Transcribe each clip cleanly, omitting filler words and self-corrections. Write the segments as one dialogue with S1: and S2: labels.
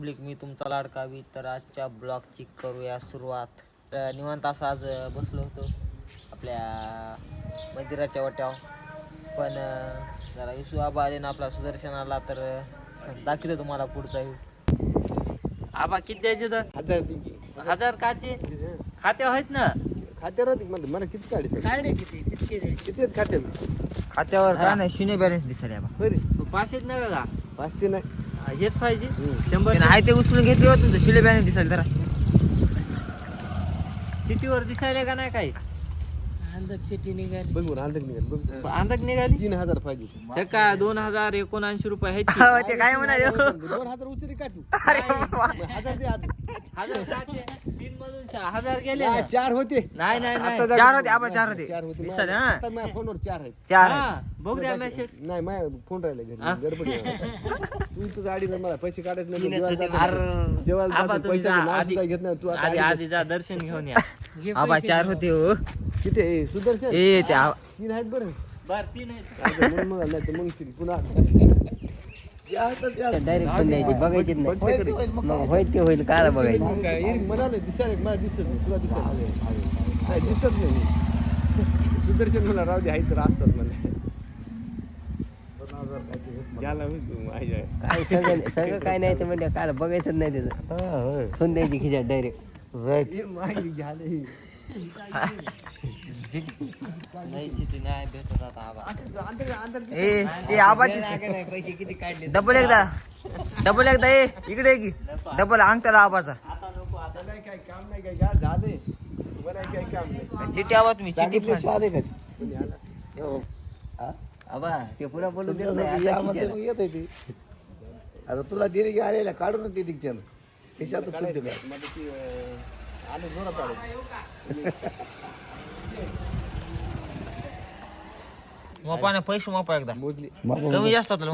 S1: Public, मी तुमचा लाडका we. तर आजच्या ब्लॉगची करूया सुरुवात. तर निवांत असं आज बसलो होतो आपल्या मंदिराच्या वाट्यावर, पण जरा विसू आबा आले ना आपला सुदर्शन आला तर दाखवतो तुम्हाला पुढचा व्ह्यू. आबा किती द्यायचे तर 1000 काचे खाते आहेत ना?
S2: खात्यावर मला किती किती आहेत
S1: खात्यावर काय नाही, शून्य बॅलन्स दिसायला आबा.
S2: बरे
S1: 500 नाही बघा,
S2: 500 नाही
S1: हेच पाहिजे 100 आहे ते उचलून घेतले होते तुमचं शून्य बॅलन्स दिसायला. जरा चिठ्ठीवर दिसायला का नाही काही?
S3: चिठ्ठी निघाली
S2: बघ अंधक निघाल बघ
S1: अंदाज निघाली
S2: 3000 पाहिजे
S1: ते का 2079 रुपये आहेत ते काय म्हणाले
S2: 2000 उचली का तू 1000 दे आधी.
S1: 1000 काचे 3 मधून 1000 गेले
S2: नाही,
S1: ना?
S2: 4 होते
S1: नाही नाही
S2: आता
S1: नाही
S2: दाखव.
S1: 4 होते आबा, 4 होते.
S2: 4 होते
S1: दिसायला, हा?
S2: आता माझ्या फोनवर 4 आहेत
S1: 4 हा, बघ द्या मेसेज.
S2: नाही माझ्या फोन राहिला
S1: हा?
S2: घरी गडबड आहे. तू तुझं आडी मला पैसे काढायचे नाही
S1: अरे,
S2: जेवायला
S1: आबा
S2: जाते,
S1: तुम्ही
S2: पैशाचं
S1: जा,
S2: नाव
S1: आधी-
S2: सुद्धा घेत नाही तू आता
S1: आधी
S2: आडी
S1: आधी जा दर्शन घेऊन या. आबा 4 होते हो.
S2: बस. किती आहे सुदर्शन
S1: ए ते
S2: 3 आहेत बरं
S1: बर 3 आहेत.
S2: आता मग नाही तर मग शिरी पुन्हा
S3: डायरेक्ट पण द्यायची, बघायचीच नाही. मग होईल ते होईल, काय बघायचं.
S2: काय म्हणाले दिसायला मला दिसत नाही, तुला दिसत नाही दिसत नाही. सुदर्शन मला राहू दे आहे तर असतात मला घ्यायला माझ्या
S3: काय सगळं काय नाही म्हणजे काय बघायचंच नाही त्याचं. फोन द्यायची खिशात डायरेक्ट.
S2: घ्याले
S1: नाही चिठ्ठी नाही भेटत आता आबा.
S3: ए ते आबाची पैसे किती काढले. डबल एकदा ए इकडे की डबल अंगठ्याला आबाचा.
S1: आता नको, आता
S2: नाही काय काम नाही काय घ्या झाले तुम्हाला काही काम नाही
S3: चिठ्ठी आबा तुम्ही चिठ्ठी
S2: सांगितलं आले का कोणी आला
S3: आबा ते पुन्हा बोलून देत
S2: तुमच्यासाठी यामध्ये
S3: नाही.
S2: मग येत आहे ते आता तुला दिली की आलेला काढून ते दिक त्यानं खिशात आले जोरात आले
S1: मोपाने पैसे मोपा एकदा
S2: मोजली
S1: कमी जास्त होतं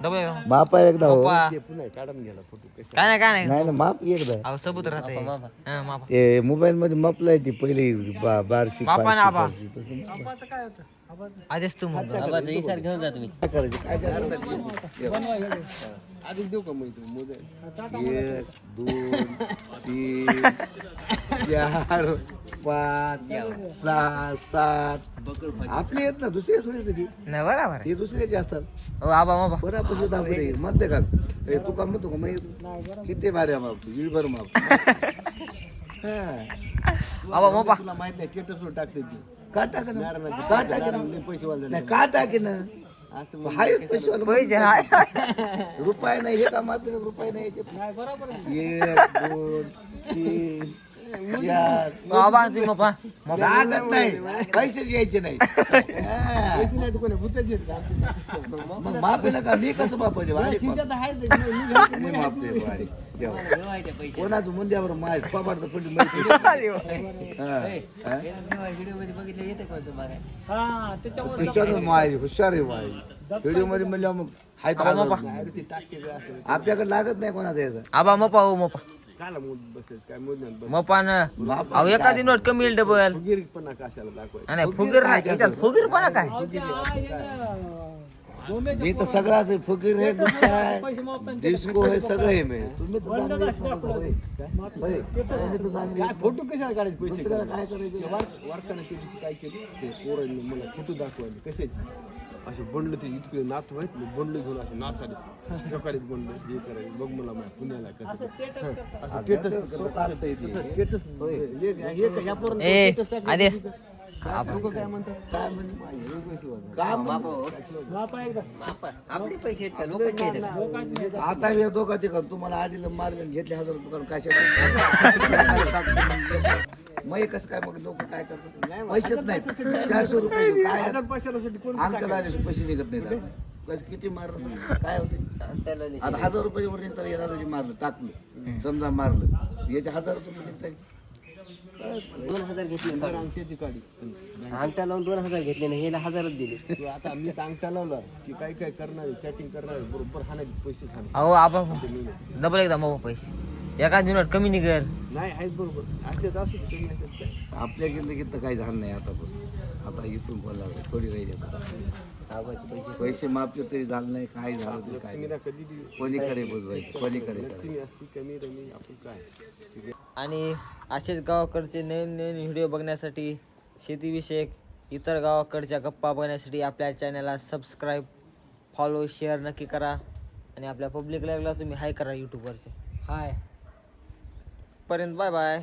S1: डबल
S2: माप एकदा हो.
S1: मोपा.
S2: ते पुन्हा काढून गेला फोटो कशा
S1: काय नाही
S2: नाही ना माप एकदा
S1: अहो सबूत राहते. हा मापा
S2: ते मोबाईल मध्ये मापलाय ती पहिली बारशी
S1: मापा ना आबा.
S2: तसं
S1: आधीच तू मग
S3: आबाचा इशार घेऊन जा तुम्ही.
S2: काय करायचं काय करायचं आधी देऊ का मग तू मोबाईल 1 2 3 4 5 6 7 आपले येत ना दुसरे थोडे तरी
S1: नाही बरोबर आहे.
S2: हे दुसऱ्याचे असतात
S1: हो आबा मोपा
S2: बरं आपण सुद्धा मध्ये घाल तू का म्हणतो का मग किती भारी माप वीळभर माप
S1: आबा मोपा
S2: तुला माहित नाही स्टेटसवर टाकते ती का टाकेन का टाकेन पैसे वाले नाही का टाकेन असं हाय पैसे वाले
S1: पैसे हाय.
S2: रुपये नाही हे काम आपल्याला रुपये नाही याच्यात 1 2 3 4
S1: आबा तुम्ही मोपा
S2: लागत नाही पैसेच यायचे नाही पैसे नाही कोणी भूताचे मग मापे नका मी कसं बापाचे कोणाचं मुंद्यावर माय पाबाडतं पडली त्याच्यावर माय हुशार आहे माय व्हिडिओ मध्ये म्हणल्या मग हाय आपल्याकडे लागत नाही कोणाचं याचं
S1: आबा मोपा हो मोपा
S2: काला मूद बसेल काय मूद
S1: मोपान अहो एखादी नोट कमी येईल डबल.
S2: पण कशाला दाखवायचं
S1: नाही फुगीर नाही त्याच्यात फुगीरपणा काय.
S2: मी तर सगळाच आहे फकीर आहे दुसरा आहे डिस्को आहे सगळं आहे मी तुम्ही फोटो कशाला काढायचे पैसे काय करायचे वारकाने ते दिवशी काय केली ते पोरांनी मला फोटो दाखवायचे कशाचे असे बनलं ते इतके नातू आहेत मी बनलो घेऊन असे नाचाले प्रकारे बनलो हे करायचं बघ मला पुण्याला कसं
S1: ए आदेश
S2: काय म्हणतात काय
S3: आपले पैसे आहेत का लोकांचे आहेत का?
S2: आता हे दोघा ते तुम्हाला आडीला मारले घेतले 1000 रुपये कशा मग कसं काय मग लोक काय करतात पैसेच नाही 400 रुपये काय अंकला पैसे निघत नाही ना. कसं किती मारलं काय होते आता 1000 रुपये वर निघतात 1000 मारलं टाकलं समजा मारलं याचे 1000 रुपये निघतात
S3: 2000 घेतले
S2: अंगठ्याची काढी
S3: अंगठा लावून 2000 घेतले ना, हेला 1000च दिले.
S2: तू आता मी अंगठा लावला की काय काय करणार चॅटिंग करणार बरोबर हाणायचे पैसे खाणार
S1: अहो आबा डबल एकदा मोपा पैसे एका दिवसात कमी निघेल.
S2: नाही आहेत बरोबर असलेच असू दे, कमी असतात काय आपल्या गिंद काही झालं नाही आता पण आता इथून बोलावं थोडी राहिली आता पैसे माफले तरी झालं नाही, काय झालं तरी काय नाही. कोणीकडे बुजवायचं, कोणीकडे करायचं.
S1: आणि असेच गावाकडचे नवीन नवीन व्हिडिओ बघण्यासाठी, शेतीविषयक इतर गावाकडच्या गप्पा बघण्यासाठी आपल्या चॅनलला सबस्क्राईब, फॉलो, शेअर नक्की करा. आणि आपल्या पब्लिक लाईव्हला तुम्ही हाय करा यूट्यूबवरचे. हाय पर्यंत बाय बाय.